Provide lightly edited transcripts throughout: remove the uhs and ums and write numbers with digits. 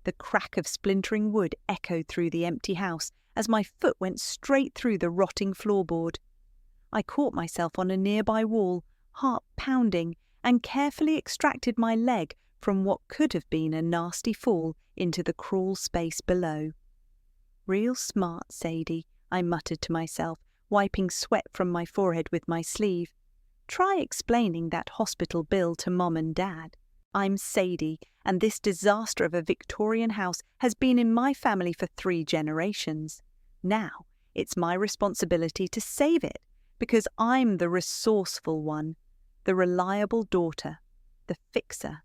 The crack of splintering wood echoed through the empty house as my foot went straight through the rotting floorboard. I caught myself on a nearby wall, heart pounding, and carefully extracted my leg from what could have been a nasty fall into the crawl space below. "Real smart, Sadie," I muttered to myself, wiping sweat from my forehead with my sleeve. "Try explaining that hospital bill to Mom and Dad. I'm Sadie, and this disaster of a Victorian house has been in my family for 3 generations. Now it's my responsibility to save it, because I'm the resourceful one, the reliable daughter, the fixer."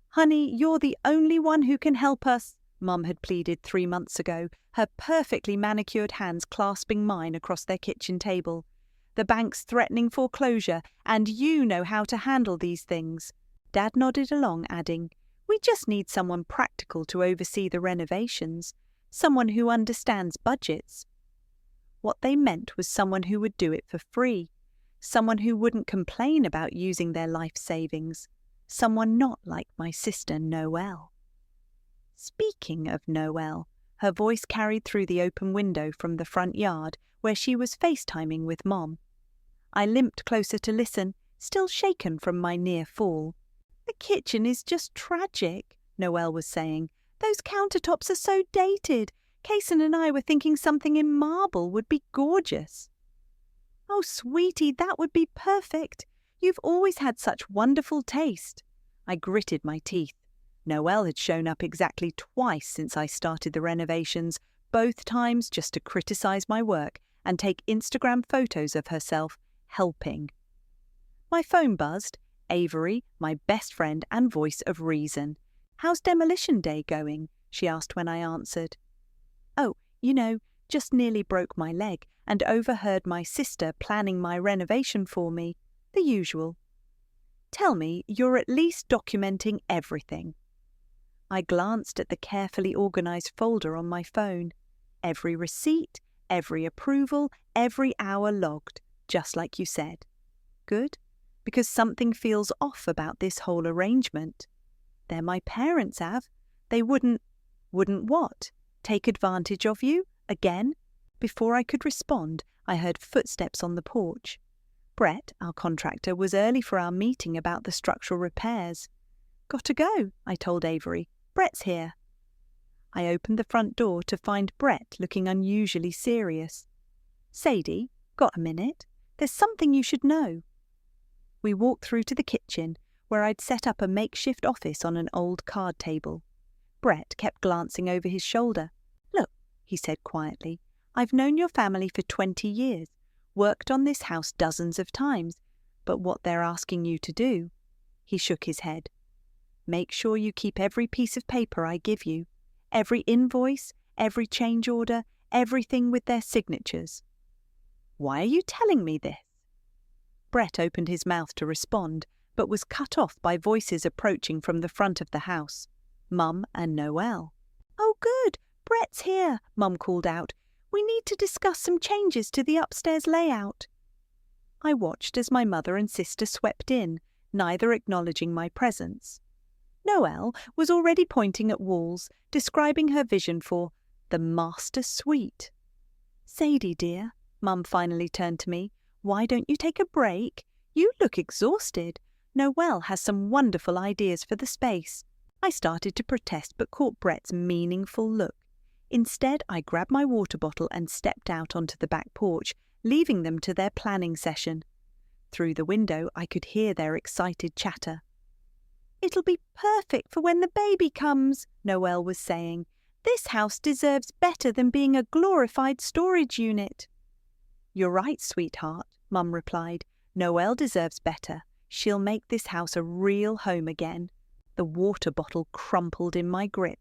"Honey, you're the only one who can help us," Mum had pleaded 3 months ago, her perfectly manicured hands clasping mine across their kitchen table. "The bank's threatening foreclosure, and you know how to handle these things." Dad nodded along, adding, "We just need someone practical to oversee the renovations, someone who understands budgets." What they meant was someone who would do it for free, someone who wouldn't complain about using their life savings, someone not like my sister Noelle. Speaking of Noelle, her voice carried through the open window from the front yard where she was FaceTiming with Mom. I limped closer to listen, still shaken from my near fall. "The kitchen is just tragic," Noelle was saying. "Those countertops are so dated. Kaysen and I were thinking something in marble would be gorgeous." "Oh, sweetie, that would be perfect. You've always had such wonderful taste." I gritted my teeth. Noelle had shown up exactly twice since I started the renovations, both times just to criticize my work and take Instagram photos of herself helping. My phone buzzed. Avery, my best friend and voice of reason. "How's demolition day going?" she asked when I answered. "Oh, just nearly broke my leg and overheard my sister planning my renovation for me. The usual." "Tell me you're at least documenting everything." I glanced at the carefully organized folder on my phone. Every receipt, every approval, every hour logged, just like you said. Good, because something feels off about this whole arrangement. They're my parents, Av. They wouldn't what? Take advantage of you? Again? Before I could respond, I heard footsteps on the porch. Brett, our contractor, was early for our meeting about the structural repairs. "Gotta go," I told Avery. "Brett's here." I opened the front door to find Brett looking unusually serious. "Sadie, got a minute? There's something you should know." We walked through to the kitchen, where I'd set up a makeshift office on an old card table. Brett kept glancing over his shoulder. "Look," he said quietly, "I've known your family for 20 years, worked on this house dozens of times, but what they're asking you to do," he shook his head, "make sure you keep every piece of paper I give you, every invoice, every change order, everything with their signatures." "Why are you telling me this?" Brett opened his mouth to respond, but was cut off by voices approaching from the front of the house. Mum and Noelle. "Oh, good! Brett's here," Mum called out. "We need to discuss some changes to the upstairs layout." I watched as my mother and sister swept in, neither acknowledging my presence. Noelle was already pointing at walls, describing her vision for the master suite. "Sadie, dear," Mum finally turned to me, "why don't you take a break? You look exhausted. Noelle has some wonderful ideas for the space." I started to protest but caught Brett's meaningful look. Instead, I grabbed my water bottle and stepped out onto the back porch, leaving them to their planning session. Through the window, I could hear their excited chatter. "It'll be perfect for when the baby comes," Noelle was saying. "This house deserves better than being a glorified storage unit." "You're right, sweetheart," Mum replied. "Noelle deserves better. She'll make this house a real home again." The water bottle crumpled in my grip.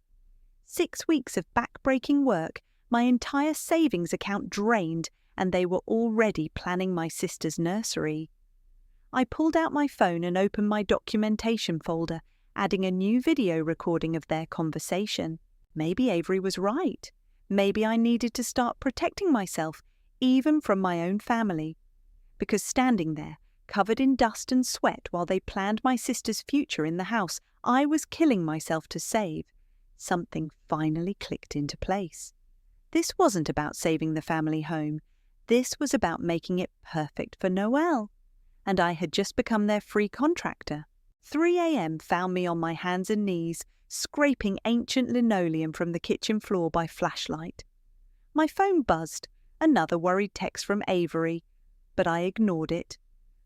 6 weeks of back-breaking work, my entire savings account drained, and they were already planning my sister's nursery. I pulled out my phone and opened my documentation folder, adding a new video recording of their conversation. Maybe Avery was right. Maybe I needed to start protecting myself, even from my own family. Because standing there, covered in dust and sweat while they planned my sister's future in the house I was killing myself to save, Something finally clicked into place. This wasn't about saving the family home. This was about making it perfect for Noelle. And I had just become their free contractor. 3 a.m. found me on my hands and knees, scraping ancient linoleum from the kitchen floor by flashlight. My phone buzzed, another worried text from Avery, but I ignored it.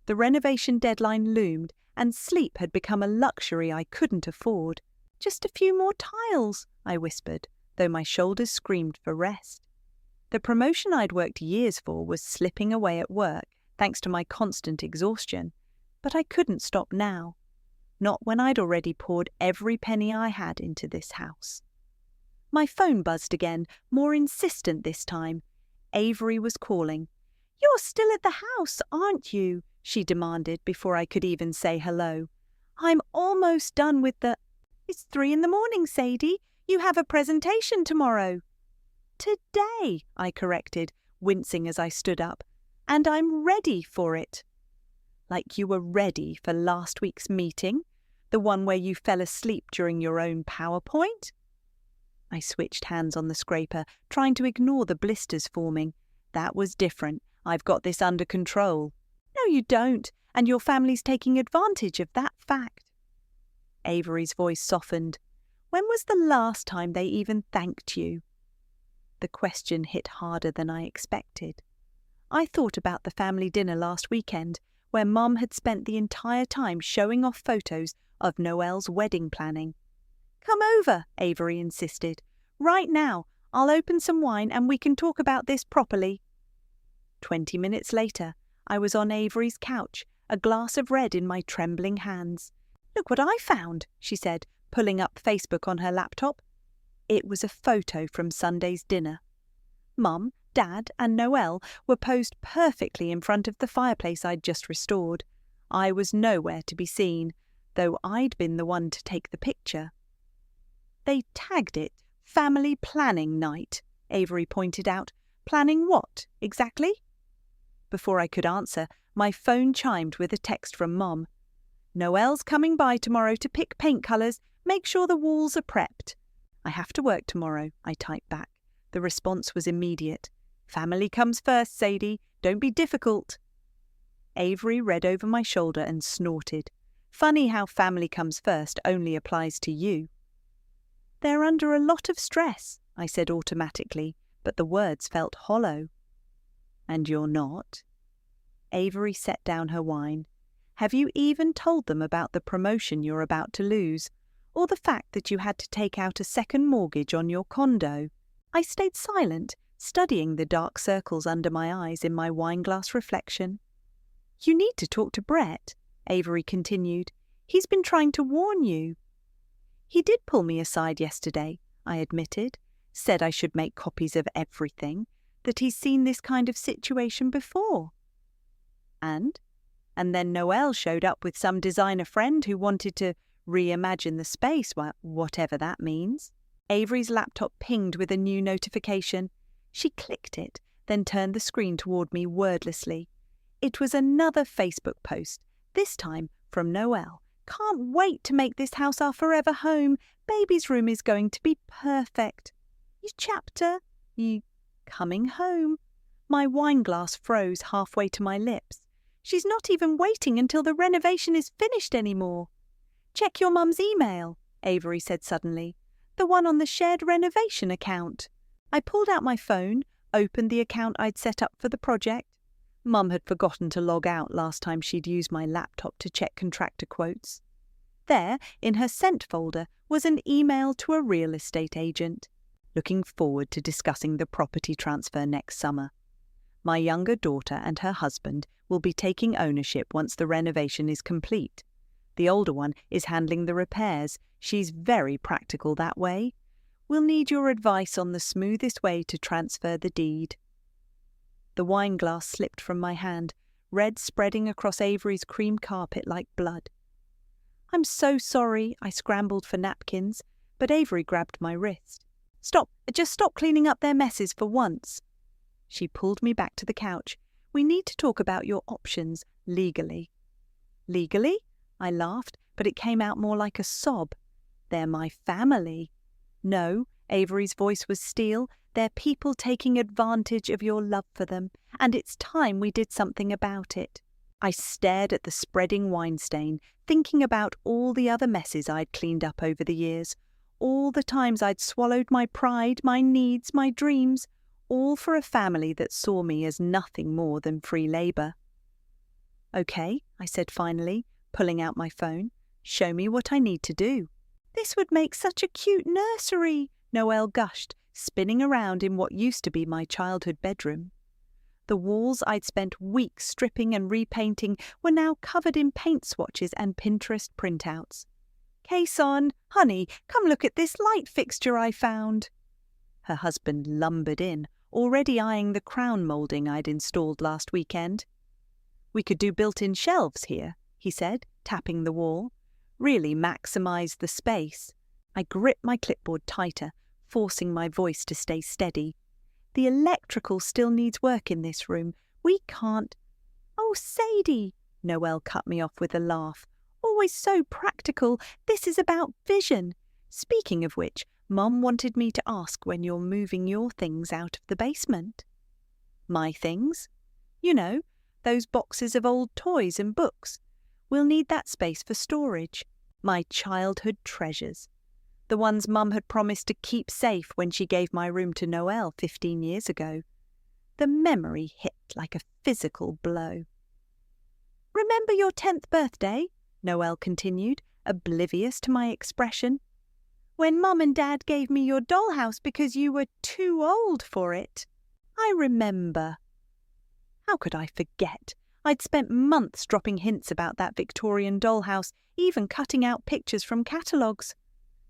The renovation deadline loomed, and sleep had become a luxury I couldn't afford. "Just a few more tiles," I whispered, though my shoulders screamed for rest. The promotion I'd worked years for was slipping away at work, thanks to my constant exhaustion, but I couldn't stop now. Not when I'd already poured every penny I had into this house. My phone buzzed again, more insistent this time. Avery was calling. "You're still at the house, aren't you?" she demanded before I could even say hello. "I'm almost done with the—" "It's 3 a.m, Sadie. You have a presentation tomorrow." "Today," I corrected, wincing as I stood up. "And I'm ready for it." "Like you were ready for last week's meeting? The one where you fell asleep during your own PowerPoint?" I switched hands on the scraper, trying to ignore the blisters forming. "That was different. I've got this under control." "No, you don't, and your family's taking advantage of that fact." Avery's voice softened. "When was the last time they even thanked you?" The question hit harder than I expected. I thought about the family dinner last weekend, where Mum had spent the entire time showing off photos of Noelle's wedding planning. "Come over," Avery insisted. "Right now. I'll open some wine and we can talk about this properly." 20 minutes later, I was on Avery's couch, a glass of red in my trembling hands. "Look what I found," she said, pulling up Facebook on her laptop. It was a photo from Sunday's dinner. Mum, Dad, and Noelle were posed perfectly in front of the fireplace I'd just restored. I was nowhere to be seen, though I'd been the one to take the picture. "They tagged it Family Planning Night," Avery pointed out. "Planning what, exactly?" Before I could answer, my phone chimed with a text from Mom. "Noelle's coming by tomorrow to pick paint colours. Make sure the walls are prepped." "I have to work tomorrow," I typed back. The response was immediate. "Family comes first, Sadie. Don't be difficult." Avery read over my shoulder and snorted. "Funny how family comes first only applies to you." "They're under a lot of stress," I said automatically, but the words felt hollow. "And you're not?" Avery set down her wine. "Have you even told them about the promotion you're about to lose, or the fact that you had to take out a second mortgage on your condo?" I stayed silent, studying the dark circles under my eyes in my wineglass reflection. "You need to talk to Brett," Avery continued. "He's been trying to warn you." "He did pull me aside yesterday," I admitted. "Said I should make copies of everything, that he's seen this kind of situation before." And then Noelle showed up with some designer friend who wanted to reimagine the space, whatever that means. Avery's laptop pinged with a new notification. She clicked it, then turned the screen toward me wordlessly. It was another Facebook post, this time from Noelle. "Can't wait to make this house our forever home. Baby's room is going to be perfect. You coming home?" My wineglass froze halfway to my lips. "She's not even waiting until the renovation is finished anymore." "Check your mum's email," Avery said suddenly. "The one on the shared renovation account." I pulled out my phone, opened the account I'd set up for the project. Mum had forgotten to log out last time she'd used my laptop to check contractor quotes. There, in her sent folder, was an email to a real estate agent. "Looking forward to discussing the property transfer next summer. My younger daughter and her husband will be taking ownership once the renovation is complete. The older one is handling the repairs. She's very practical that way. We'll need your advice on the smoothest way to transfer the deed." The wineglass slipped from my hand, red spreading across Avery's cream carpet like blood. "I'm so sorry," I scrambled for napkins, but Avery grabbed my wrist. Just stop cleaning up their messes for once." She pulled me back to the couch. "We need to talk about your options, legally." "Legally?" I laughed, but it came out more like a sob. "They're my family." No, Avery's voice was steel. They're people taking advantage of your love for them, and it's time we did something about it. I stared at the spreading wine stain, thinking about all the other messes I'd cleaned up over the years, all the times I'd swallowed my pride, my needs, my dreams, all for a family that saw me as nothing more than free labour. "Okay," I said finally, pulling out my phone. "Show me what I need to do." "This would make such a cute nursery," Noelle gushed, spinning around in what used to be my childhood bedroom. The walls I'd spent weeks stripping and repainting were now covered in paint swatches and Pinterest printouts. "Kason, honey, come look at this light fixture I found." Her husband lumbered in, already eyeing the crown moulding I'd installed last weekend. "We could do built-in shelves here," he said, tapping the wall. "Really maximise the space." I gripped my clipboard tighter, forcing my voice to stay steady. "The electrical still needs work in this room. We can't—" "Oh, Sadie," Noelle cut me off with a laugh. "Always so practical. This is about vision. Speaking of which, Mum wanted me to ask when you're moving your things out of the basement." "My things?" "You know, those boxes of old toys and books. We'll need that space for storage. My childhood treasures. The ones Mum had promised to keep safe when she gave my room to Noelle 15 years ago. The memory hit like a physical blow. "Remember your 10th birthday?" Noelle continued, oblivious to my expression. "When Mum and Dad gave me your dollhouse because you were too old for it." "I remember." How could I forget? I'd spent months dropping hints about that Victorian dollhouse, even cutting out pictures from catalogues.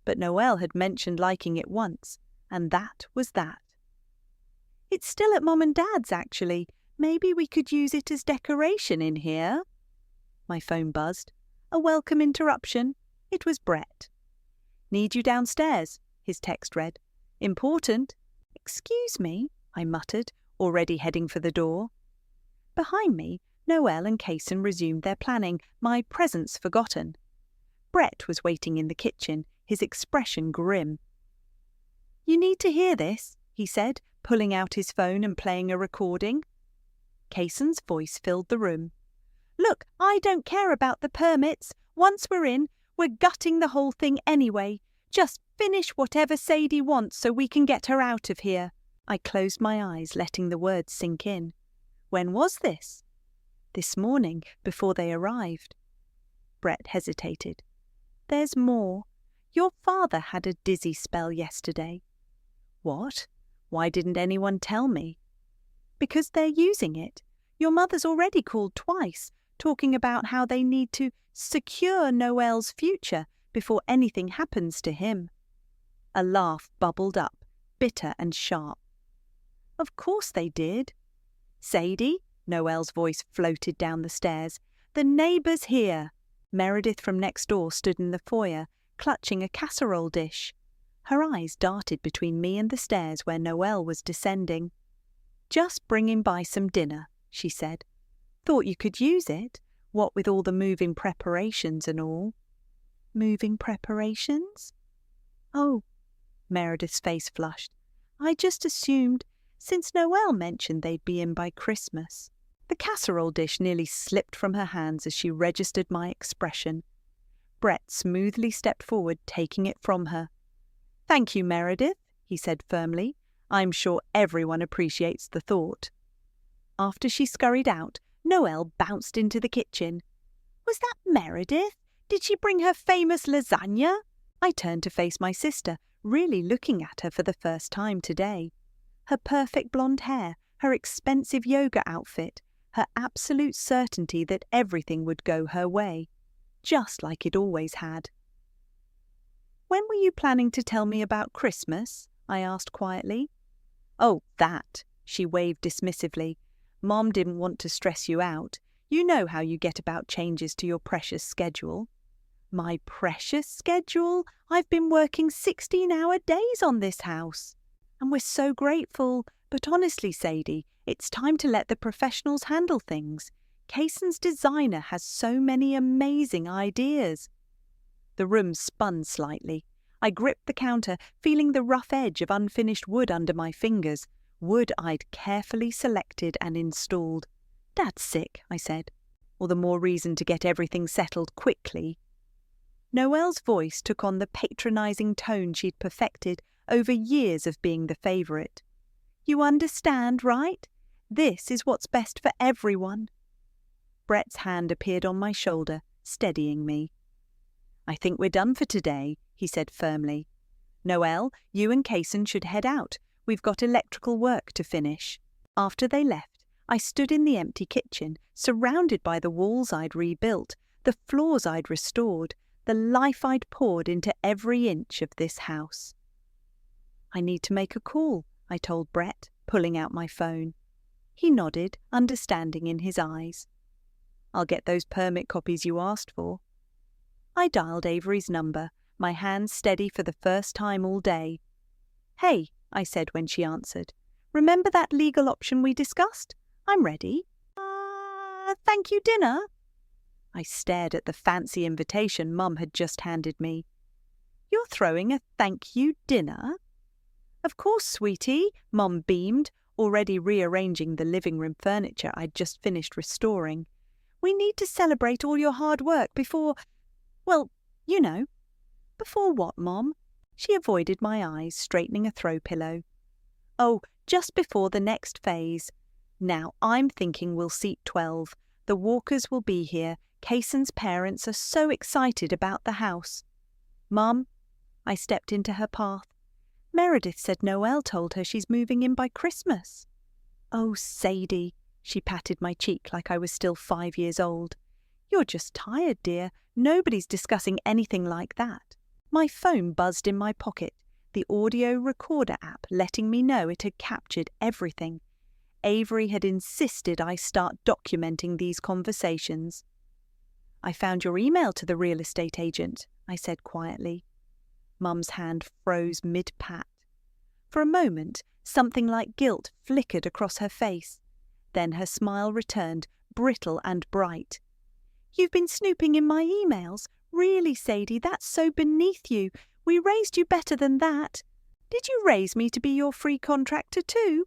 But Noelle had mentioned liking it once, and that was that. "It's still at Mum and Dad's, actually. Maybe we could use it as decoration in here." My phone buzzed. A welcome interruption. It was Brett. "Need you downstairs," his text read. "Important." "Excuse me," I muttered, already heading for the door. Behind me, Noelle and Kason resumed their planning, my presence forgotten. Brett was waiting in the kitchen, his expression grim. "You need to hear this," he said, pulling out his phone and playing a recording. Kason's voice filled the room. "Look, I don't care about the permits. Once we're in, we're gutting the whole thing anyway. Just finish whatever Sadie wants so we can get her out of here." I closed my eyes, letting the words sink in. "When was this?" "This morning, before they arrived." Brett hesitated. "There's more. Your father had a dizzy spell yesterday." "What? Why didn't anyone tell me?" "Because they're using it. Your mother's already called twice, talking about how they need to secure Noelle's future before anything happens to him." A laugh bubbled up, bitter and sharp. "Of course they did." "Sadie," Noelle's voice floated down the stairs. "The neighbour's here." Meredith from next door stood in the foyer, clutching a casserole dish. Her eyes darted between me and the stairs where Noelle was descending. "Just bringing by some dinner," she said. "Thought you could use it, what with all the moving preparations and all." "Moving preparations?" "Oh," Meredith's face flushed. "I just assumed, since Noelle mentioned they'd be in by Christmas." The casserole dish nearly slipped from her hands as she registered my expression. Brett smoothly stepped forward, taking it from her. "Thank you, Meredith," he said firmly. "I'm sure everyone appreciates the thought." After she scurried out, Noelle bounced into the kitchen. "Was that Meredith? Did she bring her famous lasagna?" I turned to face my sister, really looking at her for the first time today. Her perfect blonde hair, her expensive yoga outfit, her absolute certainty that everything would go her way, just like it always had. "When were you planning to tell me about Christmas?" I asked quietly. "Oh, that," she waved dismissively. "Mom didn't want to stress you out. You know how you get about changes to your precious schedule." "My precious schedule? I've been working 16-hour days on this house. And we're so grateful. But honestly, Sadie, it's time to let the professionals handle things. Kason's designer has so many amazing ideas." The room spun slightly. I gripped the counter, feeling the rough edge of unfinished wood under my fingers, wood I'd carefully selected and installed. "Dad's sick," I said. "All the more reason to get everything settled quickly." Noelle's voice took on the patronising tone she'd perfected over years of being the favourite. "You understand, right? This is what's best for everyone." Brett's hand appeared on my shoulder, steadying me. "I think we're done for today," he said firmly. "Noelle, you and Kaysen should head out. We've got electrical work to finish." After they left, I stood in the empty kitchen, surrounded by the walls I'd rebuilt, the floors I'd restored, the life I'd poured into every inch of this house. "I need to make a call," I told Brett, pulling out my phone. He nodded, understanding in his eyes. "I'll get those permit copies you asked for." I dialed Avery's number, my hands steady for the first time all day. "Hey," I said when she answered. "Remember that legal option we discussed? I'm ready." Thank you dinner?" I stared at the fancy invitation Mum had just handed me. "You're throwing a thank you dinner?" "Of course, sweetie," Mum beamed, already rearranging the living room furniture I'd just finished restoring. "We need to celebrate all your hard work before, well, you know." "Before what, Mom?" She avoided my eyes, straightening a throw pillow. "Oh, just before the next phase. Now, I'm thinking we'll seat 12. The Walkers will be here. Kaysen's parents are so excited about the house." "Mum," I stepped into her path. "Meredith said Noelle told her she's moving in by Christmas." "Oh, Sadie," she patted my cheek like I was still 5 years old. "You're just tired, dear. Nobody's discussing anything like that." My phone buzzed in my pocket, the audio recorder app letting me know it had captured everything. Avery had insisted I start documenting these conversations. "I found your email to the real estate agent," I said quietly. Mum's hand froze mid-pat. For a moment, something like guilt flickered across her face. Then her smile returned, brittle and bright. "You've been snooping in my emails? Really, Sadie, that's so beneath you. We raised you better than that. Did you raise me to be your free contractor too?"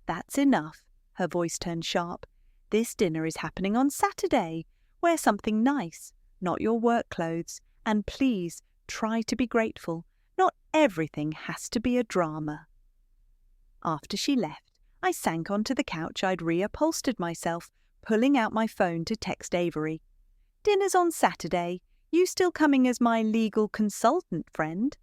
"That's enough." Her voice turned sharp. "This dinner is happening on Saturday. Wear something nice, not your work clothes, and please try to be grateful. Not everything has to be a drama." After she left, I sank onto the couch I'd reupholstered myself, pulling out my phone to text Avery. "Dinner's on Saturday. You still coming as my legal consultant, friend?"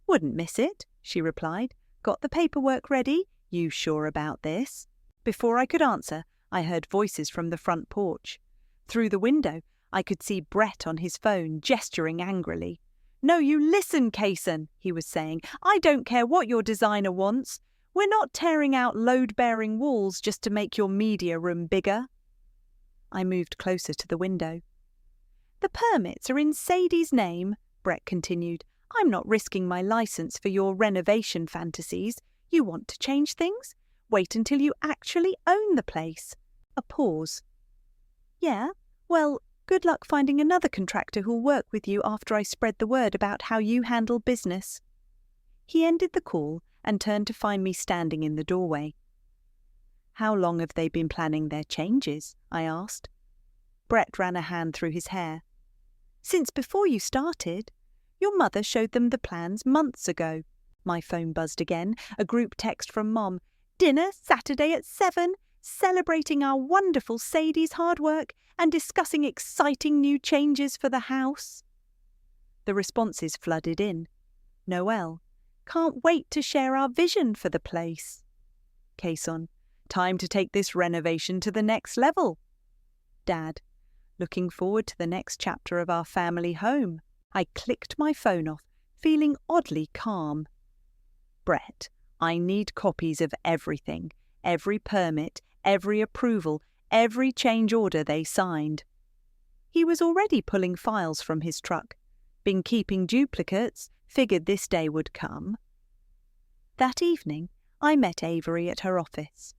"Wouldn't miss it," she replied. "Got the paperwork ready? You sure about this?" Before I could answer, I heard voices from the front porch. Through the window, I could see Brett on his phone, gesturing angrily. "No, you listen, Kaysen," he was saying. "I don't care what your designer wants. We're not tearing out load-bearing walls just to make your media room bigger." I moved closer to the window. "The permits are in Sadie's name," Brett continued. "I'm not risking my license for your renovation fantasies. You want to change things? Wait until you actually own the place." A pause. "Yeah, well, good luck finding another contractor who'll work with you after I spread the word about how you handle business." He ended the call and turned to find me standing in the doorway. "How long have they been planning their changes?" I asked. Brett ran a hand through his hair. "Since before you started. Your mother showed them the plans months ago." My phone buzzed again, a group text from Mom. "Dinner Saturday at 7, celebrating our wonderful Sadie's hard work and discussing exciting new changes for the house." The responses flooded in. "Noelle, can't wait to share our vision for the place." Kaysen, "Time to take this renovation to the next level." Dad, "Looking forward to the next chapter of our family home." I clicked my phone off, feeling oddly calm. Brett, "I need copies of everything, every permit, every approval, every change order they signed." He was already pulling files from his truck. Been keeping duplicates, figured this day would come. That evening, I met Avery at her office.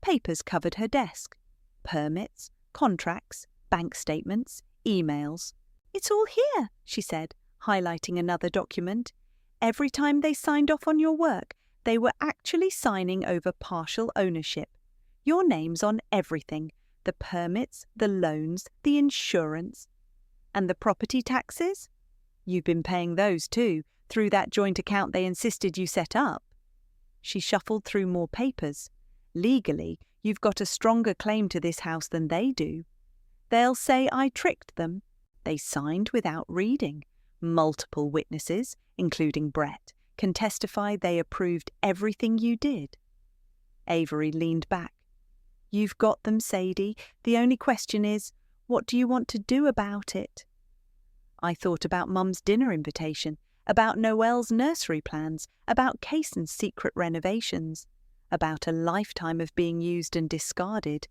Papers covered her desk. Permits, contracts, bank statements, emails. "It's all here," she said. highlighting another document. Every time they signed off on your work, they were actually signing over partial ownership. Your name's on everything: the permits, the loans, the insurance. And the property taxes? You've been paying those too, through that joint account they insisted you set up. She shuffled through more papers. Legally, you've got a stronger claim to this house than they do. They'll say I tricked them. They signed without reading. Multiple witnesses, including Brett, can testify they approved everything you did. Avery leaned back. You've got them, Sadie. The only question is, what do you want to do about it? I thought about Mum's dinner invitation, about Noelle's nursery plans, about Kaysen's secret renovations, about a lifetime of being used and discarded.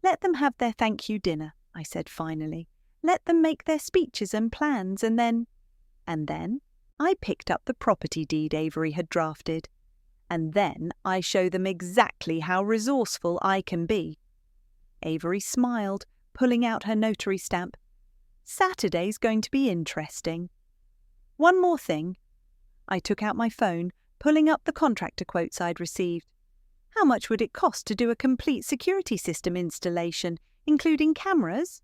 Let them have their thank you dinner, I said finally. Let them make their speeches and plans, and then I picked up the property deed Avery had drafted. And then I show them exactly how resourceful I can be. Avery smiled, pulling out her notary stamp. Saturday's going to be interesting. One more thing. I took out my phone, pulling up the contractor quotes I'd received. How much would it cost to do a complete security system installation, including cameras?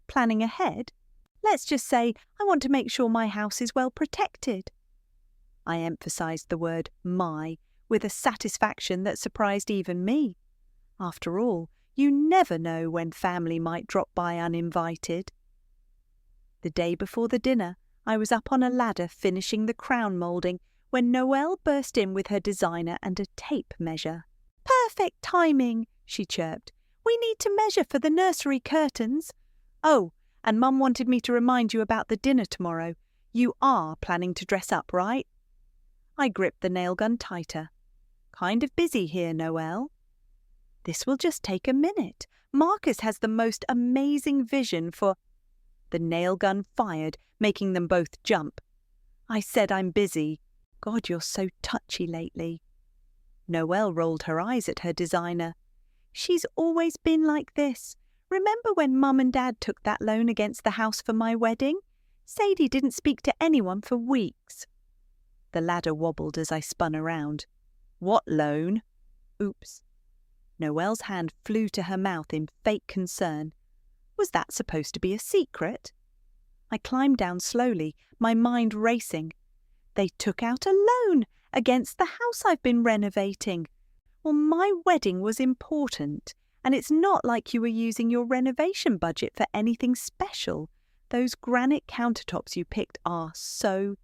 Planning ahead? Let's just say I want to make sure my house is well protected. I emphasized the word my with a satisfaction that surprised even me. After all, you never know when family might drop by uninvited. The day before the dinner, I was up on a ladder finishing the crown moulding when Noelle burst in with her designer and a tape measure. Perfect timing, she chirped. We need to measure for the nursery curtains. Oh, and Mum wanted me to remind you about the dinner tomorrow. You are planning to dress up, right? I gripped the nail gun tighter. Kind of busy here, Noelle. This will just take a minute. Marcus has the most amazing vision for... The nail gun fired, making them both jump. I said I'm busy. God, you're so touchy lately. Noelle rolled her eyes at her designer. She's always been like this. Remember when Mum and Dad took that loan against the house for my wedding? Sadie didn't speak to anyone for weeks. The ladder wobbled as I spun around. What loan? Oops. Noelle's hand flew to her mouth in fake concern. Was that supposed to be a secret? I climbed down slowly, my mind racing. They took out a loan against the house I've been renovating. Well, my wedding was important, and it's not like you were using your renovation budget for anything special. Those granite countertops you picked are so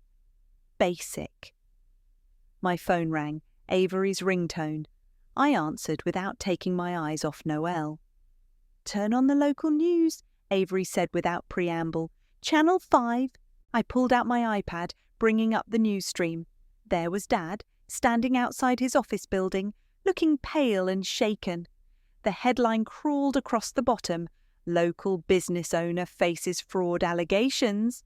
basic. My phone rang, Avery's ringtone. I answered without taking my eyes off Noelle. Turn on the local news, Avery said without preamble. Channel 5. I pulled out my iPad, bringing up the news stream. There was Dad, standing outside his office building, looking pale and shaken. The headline crawled across the bottom. Local business owner faces fraud allegations.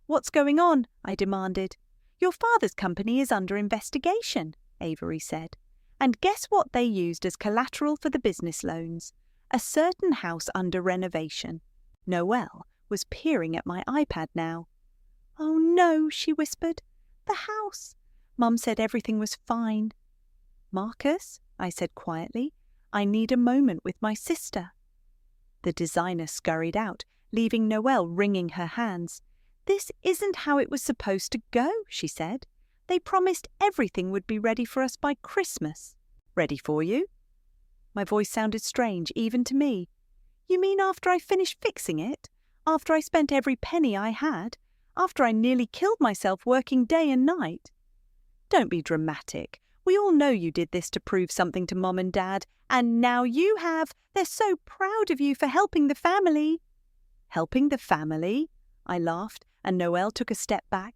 What's going on? I demanded. Your father's company is under investigation, Avery said. And guess what they used as collateral for the business loans? A certain house under renovation. Noelle was peering at my iPad now. Oh no, she whispered. The house. Mum said everything was fine. Marcus, I said quietly, I need a moment with my sister. The designer scurried out, leaving Noelle wringing her hands. This isn't how it was supposed to go, she said. They promised everything would be ready for us by Christmas. Ready for you? My voice sounded strange, even to me. You mean after I finished fixing it? After I spent every penny I had? After I nearly killed myself working day and night? Don't be dramatic. We all know you did this to prove something to Mom and Dad, and now you have. They're so proud of you for helping the family. Helping the family? I laughed, and Noelle took a step back.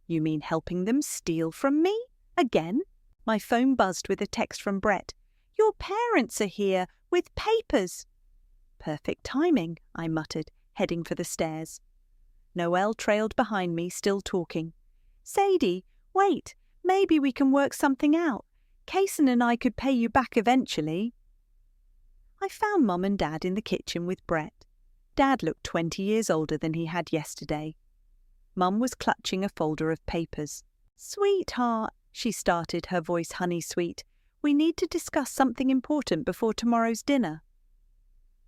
You mean helping them steal from me? Again? My phone buzzed with a text from Brett. Your parents are here, with papers. Perfect timing, I muttered, heading for the stairs. Noelle trailed behind me, still talking. Sadie, wait, maybe we can work something out. Kaysen and I could pay you back eventually. I found Mum and Dad in the kitchen with Brett. Dad looked 20 years older than he had yesterday. Mum was clutching a folder of papers. "Sweetheart," she started, her voice honey-sweet, "we need to discuss something important before tomorrow's dinner."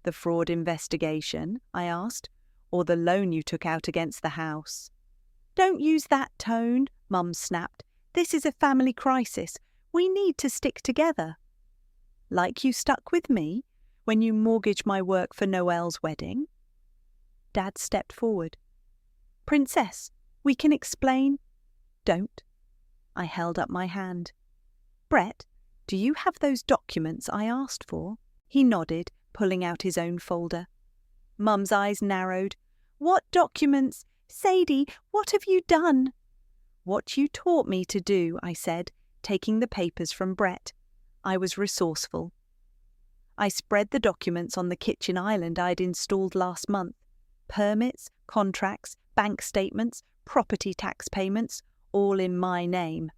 "The fraud investigation?" I asked. "Or the loan you took out against the house?" "Don't use that tone," Mum snapped. "This is a family crisis. We need to stick together." "Like you stuck with me when you mortgaged my work for Noelle's wedding?" Dad stepped forward. "Princess, we can explain." "Don't." I held up my hand. "Brett, do you have those documents I asked for?" He nodded, pulling out his own folder. Mum's eyes narrowed. "What documents? Sadie, what have you done?" "What you taught me to do," I said, taking the papers from Brett. I was resourceful. I spread the documents on the kitchen island I'd installed last month. Permits, contracts, bank statements, property tax payments, all in my name.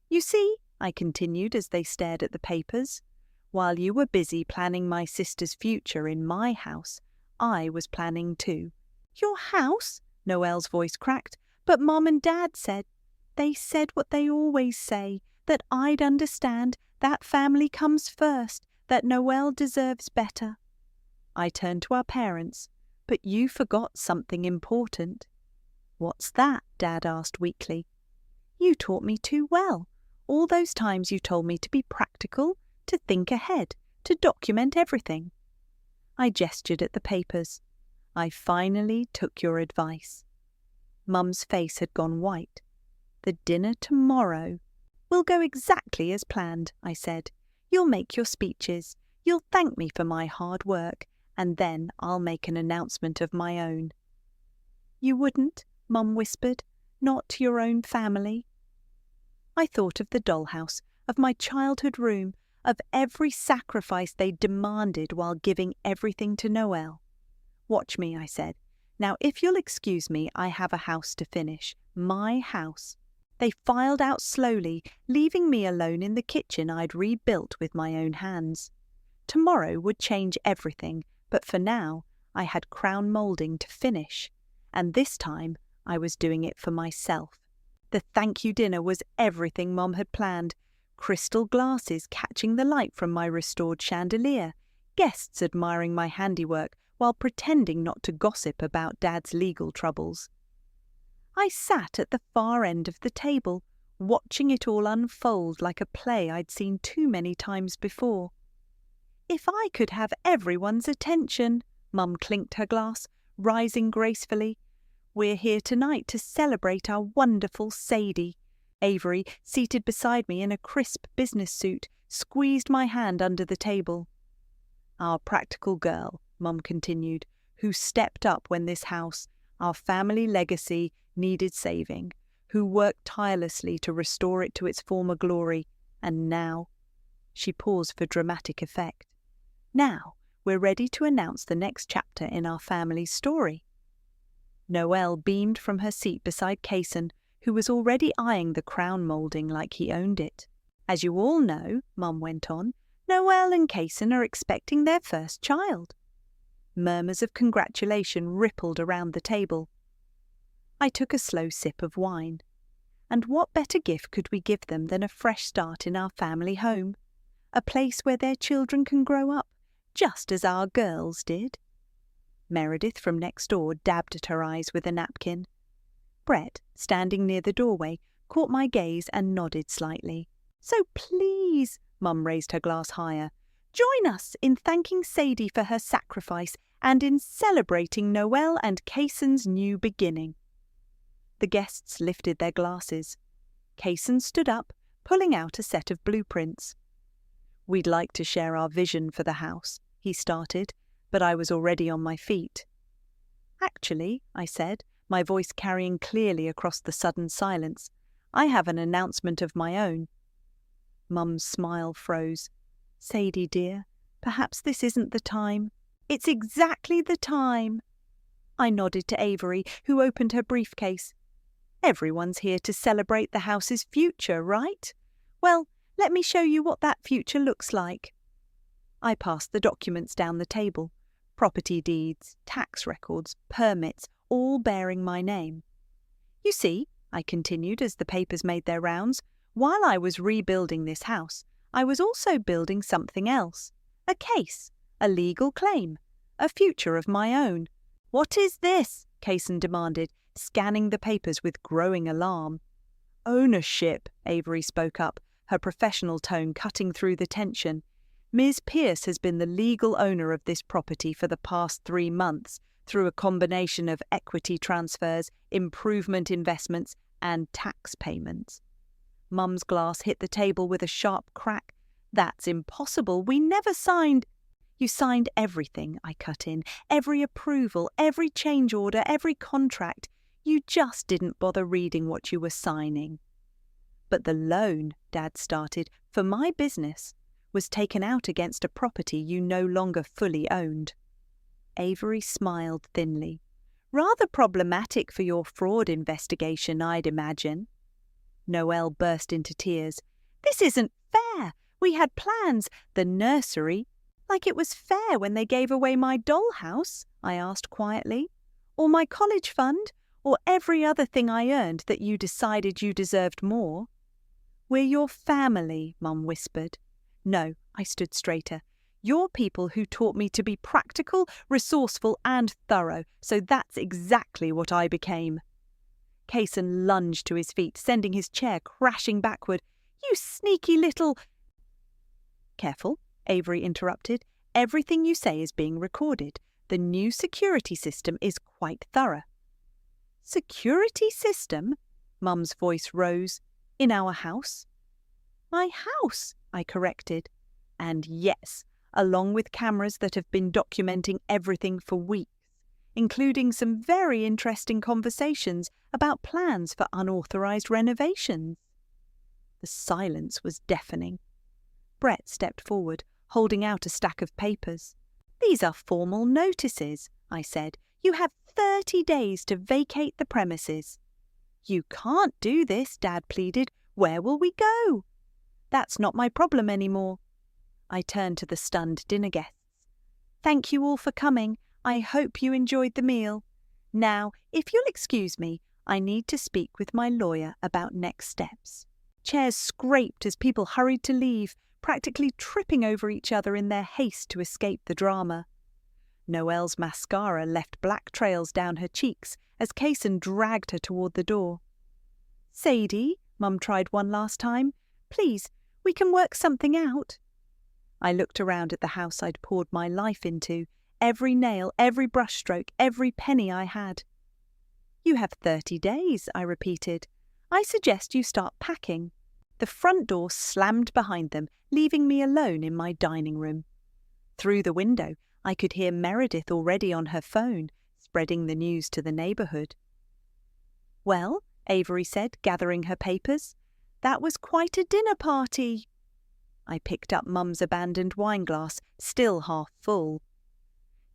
"You see," I continued as they stared at the papers, "while you were busy planning my sister's future in my house, I was planning too." "Your house?" Noelle's voice cracked. "But Mum and Dad said—" "They said what they always say, that I'd understand, that family comes first, that Noelle deserves better." I turned to our parents. "But you forgot something important." "What's that?" Dad asked weakly. "You taught me too well. All those times you told me to be practical, to think ahead, to document everything." I gestured at the papers. "I finally took your advice." Mum's face had gone white. "The dinner tomorrow will go exactly as planned," I said. "You'll make your speeches. You'll thank me for my hard work, and then I'll make an announcement of my own." "You wouldn't?" Mum whispered. "Not to your own family?" I thought of the dollhouse, of my childhood room, of every sacrifice they'd demanded while giving everything to Noelle. "Watch me," I said. "Now, if you'll excuse me, I have a house to finish. My house." They filed out slowly, leaving me alone in the kitchen I'd rebuilt with my own hands. Tomorrow would change everything, but for now, I had crown moulding to finish. And this time, I was doing it for myself. The thank you dinner was everything Mum had planned. Crystal glasses catching the light from my restored chandelier, guests admiring my handiwork while pretending not to gossip about Dad's legal troubles. I sat at the far end of the table, watching it all unfold like a play I'd seen too many times before. "If I could have everyone's attention," Mum clinked her glass, rising gracefully. "We're here tonight to celebrate our wonderful Sadie." Avery, seated beside me in a crisp business suit, squeezed my hand under the table. "Our practical girl," Mum continued, "who stepped up when this house, our family legacy, needed saving, who worked tirelessly to restore it to its former glory, and now—" She paused for dramatic effect. "Now, we're ready to announce the next chapter in our family's story." Noelle beamed from her seat beside Kaysen, who was already eyeing the crown moulding like he owned it. "As you all know," Mum went on, "Noelle and Kaysen are expecting their first child." Murmurs of congratulation rippled around the table. I took a slow sip of wine. And what better gift could we give them than a fresh start in our family home? A place where their children can grow up, just as our girls did. Meredith from next door dabbed at her eyes with a napkin. Brett, standing near the doorway, caught my gaze and nodded slightly. "So please," Mum raised her glass higher, "join us in thanking Sadie for her sacrifice and in celebrating Noelle and Kaysen's new beginning." The guests lifted their glasses. Kaysen stood up, pulling out a set of blueprints. "We'd like to share our vision for the house," he started, but I was already on my feet. "Actually," I said, my voice carrying clearly across the sudden silence, "I have an announcement of my own." Mum's smile froze. "Sadie, dear, perhaps this isn't the time." "It's exactly the time." I nodded to Avery, who opened her briefcase. "Everyone's here to celebrate the house's future, right? Well, let me show you what that future looks like." I passed the documents down the table. Property deeds, tax records, permits, all bearing my name. You see, I continued as the papers made their rounds, while I was rebuilding this house, I was also building something else. A case, a legal claim, a future of my own. What is this? Kaysen demanded, scanning the papers with growing alarm. Ownership, Avery spoke up, her professional tone cutting through the tension. Ms. Pierce has been the legal owner of this property for the past 3 months through a combination of equity transfers, improvement investments, and tax payments. Mum's glass hit the table with a sharp crack. That's impossible. We never signed. You signed everything, I cut in. Every approval, every change order, every contract. You just didn't bother reading what you were signing. But the loan, Dad started, for my business, was taken out against a property you no longer fully owned. Avery smiled thinly. Rather problematic for your fraud investigation, I'd imagine. Noelle burst into tears. This isn't fair. We had plans. The nursery. Like it was fair when they gave away my dollhouse, I asked quietly. Or my college fund, or every other thing I earned that you decided you deserved more. We're your family, Mum whispered. No, I stood straighter. You're people who taught me to be practical, resourceful, and thorough, so that's exactly what I became. Kaysen lunged to his feet, sending his chair crashing backward. You sneaky little... Careful, Avery interrupted. Everything you say is being recorded. The new security system is quite thorough. Security system? Mum's voice rose. In our house? My house, I corrected. And yes, along with cameras that have been documenting everything for weeks, including some very interesting conversations about plans for unauthorized renovations. The silence was deafening. Brett stepped forward, holding out a stack of papers. These are formal notices, I said. You have 30 days to vacate the premises. You can't do this, Dad pleaded. Where will we go? That's not my problem anymore. I turned to the stunned dinner guests. Thank you all for coming. I hope you enjoyed the meal. Now, if you'll excuse me, I need to speak with my lawyer about next steps. Chairs scraped as people hurried to leave, practically tripping over each other in their haste to escape the drama. Noelle's mascara left black trails down her cheeks as Kaysen dragged her toward the door. Sadie, Mum tried one last time. Please, we can work something out. I looked around at the house I'd poured my life into, every nail, every brushstroke, every penny I had. You have 30 days, I repeated. I suggest you start packing. The front door slammed behind them, leaving me alone in my dining room. Through the window, I could hear Meredith already on her phone, spreading the news to the neighbourhood. Well, Avery said, gathering her papers, that was quite a dinner party. I picked up Mum's abandoned wineglass, still half full.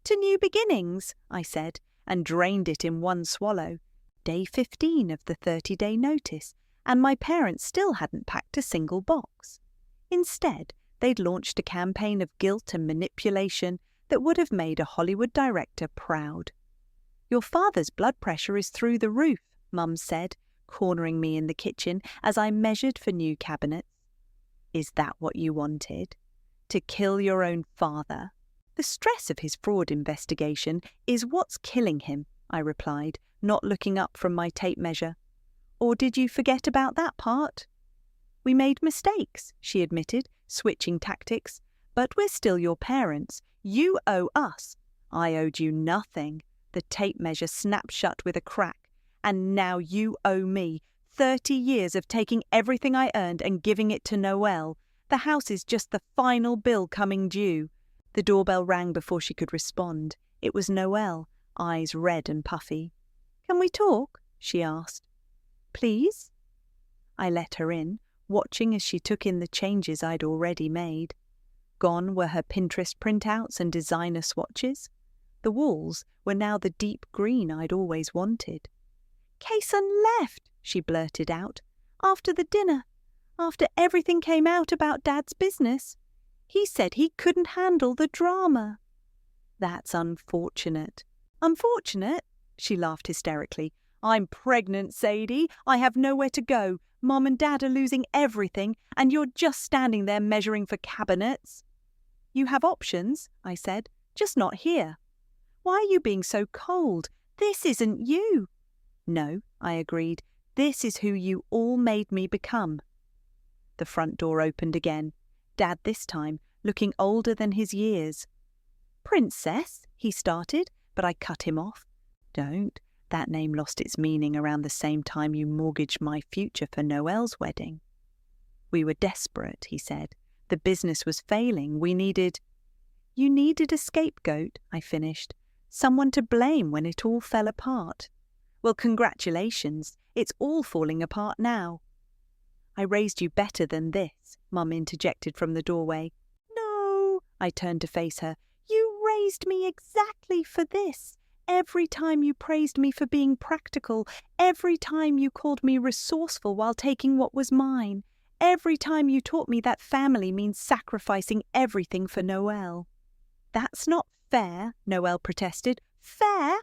To new beginnings, I said, and drained it in one swallow. Day 15 of the 30-day notice, and my parents still hadn't packed a single box. Instead, they'd launched a campaign of guilt and manipulation that would have made a Hollywood director proud. Your father's blood pressure is through the roof, Mum said, cornering me in the kitchen as I measured for new cabinets. Is that what you wanted? To kill your own father? The stress of his fraud investigation is what's killing him, I replied, not looking up from my tape measure. Or did you forget about that part? We made mistakes, she admitted, switching tactics. But we're still your parents. You owe us. I owed you nothing. The tape measure snapped shut with a crack. And now you owe me 30 years of taking everything I earned and giving it to Noelle. The house is just the final bill coming due. The doorbell rang before she could respond. It was Noelle, eyes red and puffy. Can we talk? She asked. Please? I let her in, watching as she took in the changes I'd already made. Gone were her Pinterest printouts and designer swatches. The walls were now the deep green I'd always wanted. Kaysen left, she blurted out, after the dinner, after everything came out about Dad's business. He said he couldn't handle the drama. That's unfortunate. Unfortunate? She laughed hysterically. I'm pregnant, Sadie. I have nowhere to go. Mum and Dad are losing everything, and you're just standing there measuring for cabinets. You have options, I said, just not here. Why are you being so cold? This isn't you. No, I agreed. This is who you all made me become. The front door opened again. Dad this time, looking older than his years. Princess, he started, but I cut him off. Don't. That name lost its meaning around the same time you mortgaged my future for Noelle's wedding. We were desperate, he said. The business was failing. We needed... You needed a scapegoat, I finished. Someone to blame when it all fell apart. Well, congratulations. It's all falling apart now. I raised you better than this, Mum interjected from the doorway. No, I turned to face her. You raised me exactly for this. Every time you praised me for being practical, every time you called me resourceful while taking what was mine, every time you taught me that family means sacrificing everything for Noelle. That's not fair, Noelle protested. Fair?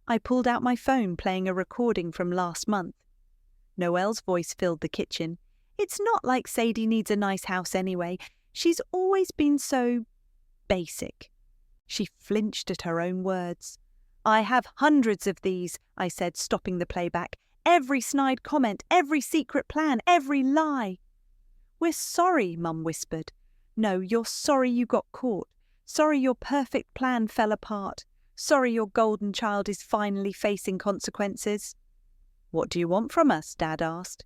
I pulled out my phone, playing a recording from last month. Noelle's voice filled the kitchen. It's not like Sadie needs a nice house anyway. She's always been so... basic. She flinched at her own words. I have hundreds of these, I said, stopping the playback. Every snide comment, every secret plan, every lie. We're sorry, Mum whispered. No, you're sorry you got caught. Sorry your perfect plan fell apart. Sorry your golden child is finally facing consequences. What do you want from us? Dad asked.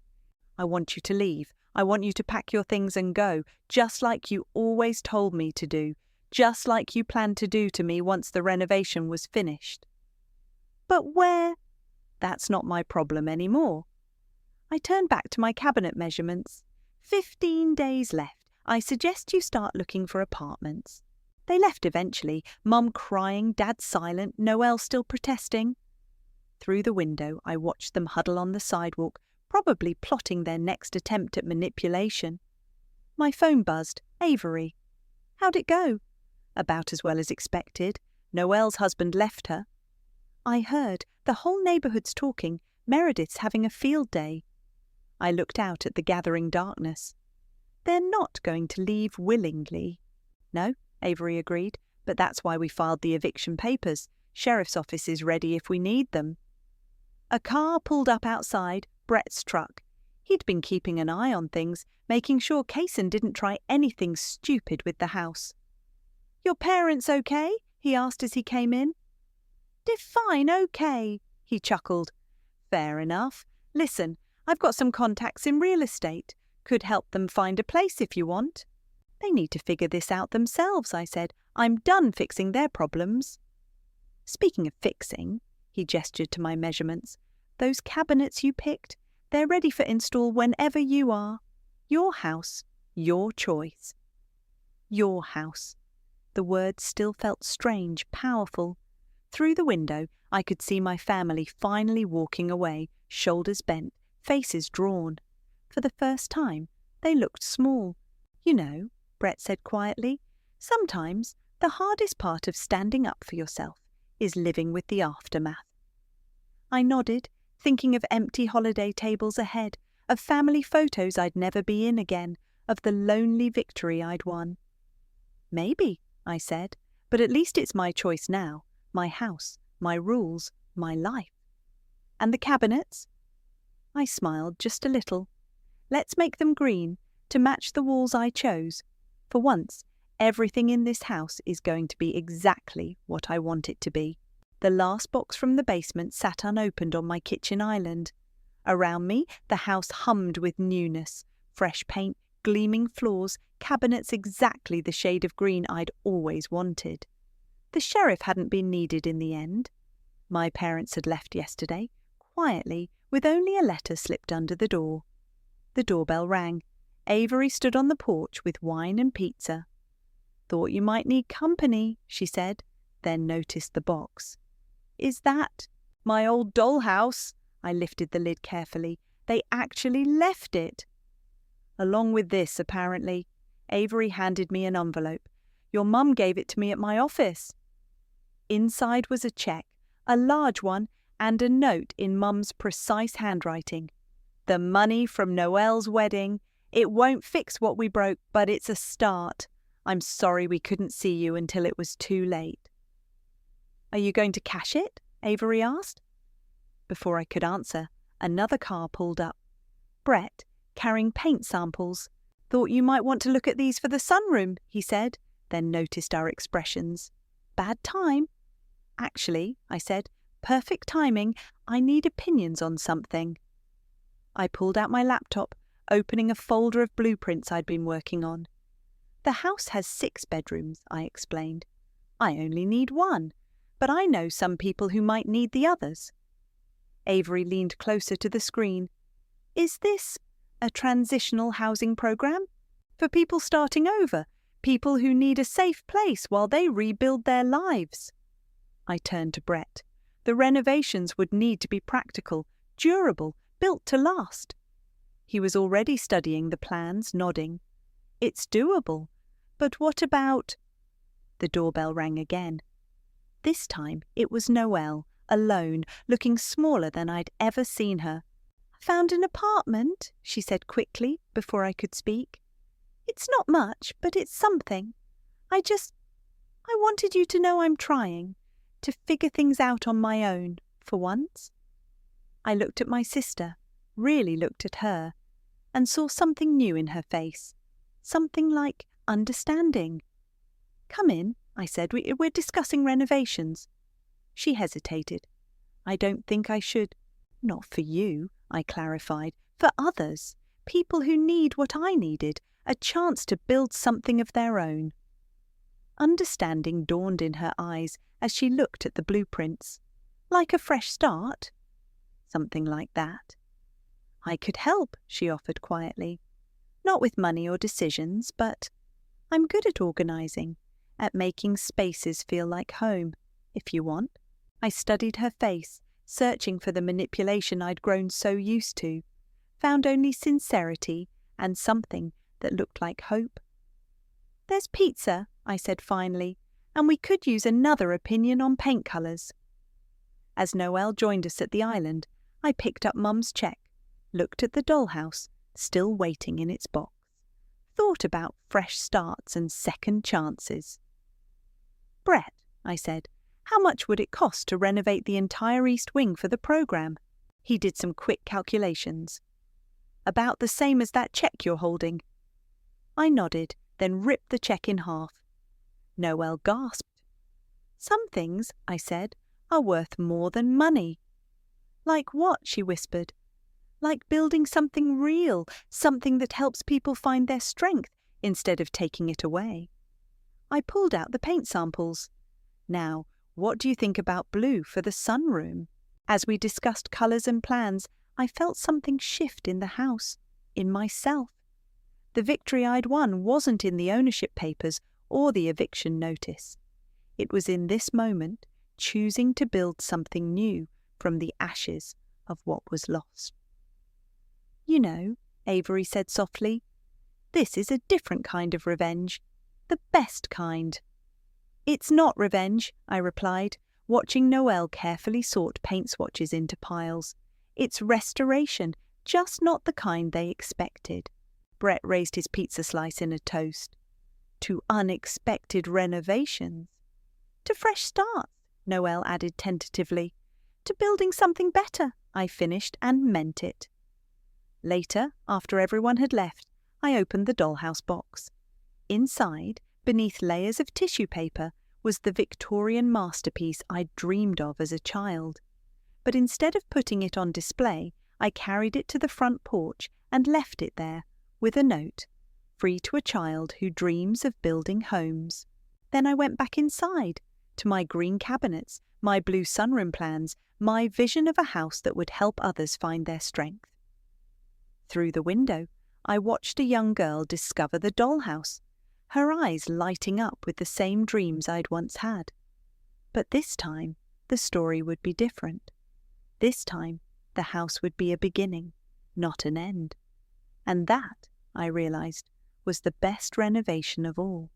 I want you to leave. I want you to pack your things and go, just like you always told me to do, just like you planned to do to me once the renovation was finished. But where? That's not my problem anymore. I turned back to my cabinet measurements. 15 days left. I suggest you start looking for apartments. They left eventually, Mum crying, Dad silent, Noelle still protesting. Through the window, I watched them huddle on the sidewalk, probably plotting their next attempt at manipulation. My phone buzzed. Avery. How'd it go? About as well as expected. Noelle's husband left her. I heard. The whole neighbourhood's talking. Meredith's having a field day. I looked out at the gathering darkness. They're not going to leave willingly. No, Avery agreed, but that's why we filed the eviction papers. Sheriff's office is ready if we need them. A car pulled up outside, Brett's truck. He'd been keeping an eye on things, making sure Kaysen didn't try anything stupid with the house. Your parents okay? He asked as he came in. Define okay, he chuckled. Fair enough. Listen, I've got some contacts in real estate. Could help them find a place if you want. They need to figure this out themselves, I said. I'm done fixing their problems. Speaking of fixing, he gestured to my measurements, those cabinets you picked, they're ready for install whenever you are. Your house, your choice. Your house. The words still felt strange, powerful. Through the window, I could see my family finally walking away, shoulders bent, faces drawn. For the first time, they looked small. You know, Brett said quietly, sometimes the hardest part of standing up for yourself is living with the aftermath. I nodded, thinking of empty holiday tables ahead, of family photos I'd never be in again, of the lonely victory I'd won. Maybe, I said, but at least it's my choice now, my house, my rules, my life. And the cabinets? I smiled just a little. Let's make them green, to match the walls I chose. For once, everything in this house is going to be exactly what I want it to be. The last box from the basement sat unopened on my kitchen island. Around me, the house hummed with newness, fresh paint, gleaming floors, cabinets exactly the shade of green I'd always wanted. The sheriff hadn't been needed in the end. My parents had left yesterday, quietly, with only a letter slipped under the door. The doorbell rang. Avery stood on the porch with wine and pizza. Thought you might need company, she said, then noticed the box. Is that my old dollhouse? I lifted the lid carefully. They actually left it. Along with this, apparently. Avery handed me an envelope. Your mum gave it to me at my office. Inside was a cheque, a large one, and a note in Mum's precise handwriting. "The money from Noelle's wedding. It won't fix what we broke, but it's a start. I'm sorry we couldn't see you until it was too late." "Are you going to cash it?" Avery asked. Before I could answer, another car pulled up. Brett, carrying paint samples. "Thought you might want to look at these for the sunroom," he said, then noticed our expressions. "Bad time?" "Actually," I said, "perfect timing. I need opinions on something." I pulled out my laptop, opening a folder of blueprints I'd been working on. "The house has 6 bedrooms," I explained. "I only need 1, but I know some people who might need the others." Avery leaned closer to the screen. "Is this a transitional housing program? For people starting over, people who need a safe place while they rebuild their lives?" I turned to Brett. The renovations would need to be practical, durable, built to last. He was already studying the plans, nodding. "It's doable. But what about—" The doorbell rang again. This time it was Noelle, alone, looking smaller than I'd ever seen her. "Found an apartment," she said quickly before I could speak. "It's not much, but it's something. I wanted you to know I'm trying to figure things out on my own, for once." I looked at my sister, really looked at her, and saw something new in her face, something like understanding. "Come in," I said. We're discussing renovations." She hesitated. "I don't think I should." "Not for you," I clarified. "For others. People who need what I needed, a chance to build something of their own." Understanding dawned in her eyes as she looked at the blueprints. "Like a fresh start?" "Something like that." "I could help," she offered quietly. "Not with money or decisions, but I'm good at organizing, at making spaces feel like home, if you want." I studied her face, searching for the manipulation I'd grown so used to, found only sincerity and something that looked like hope. "There's pizza," I said finally, "and we could use another opinion on paint colours." As Noelle joined us at the island, I picked up Mum's cheque, looked at the dollhouse, still waiting in its box, thought about fresh starts and second chances. "Brett," I said, "how much would it cost to renovate the entire east wing for the programme?" He did some quick calculations. "About the same as that cheque you're holding." I nodded, then ripped the cheque in half. Noelle gasped. "Some things," I said, "are worth more than money." "Like what?" she whispered. "Like building something real, something that helps people find their strength instead of taking it away." I pulled out the paint samples. "Now, what do you think about blue for the sunroom?" As we discussed colours and plans, I felt something shift in the house, in myself. The victory I'd won wasn't in the ownership papers or the eviction notice. It was in this moment, choosing to build something new from the ashes of what was lost. "You know," Avery said softly, "this is a different kind of revenge. The best kind." "It's not revenge," I replied, watching Noelle carefully sort paint swatches into piles. "It's restoration, just not the kind they expected." Brett raised his pizza slice in a toast. "To unexpected renovations." "To fresh starts," Noelle added tentatively. "To building something better," I finished and meant it. Later, after everyone had left, I opened the dollhouse box. Inside, beneath layers of tissue paper, was the Victorian masterpiece I'd dreamed of as a child. But instead of putting it on display, I carried it to the front porch and left it there, with a note, "Free to a child who dreams of building homes." Then I went back inside, to my green cabinets, my blue sunroom plans, my vision of a house that would help others find their strength. Through the window, I watched a young girl discover the dollhouse, her eyes lighting up with the same dreams I'd once had. But this time, the story would be different. This time, the house would be a beginning, not an end. And that, I realized, was the best renovation of all.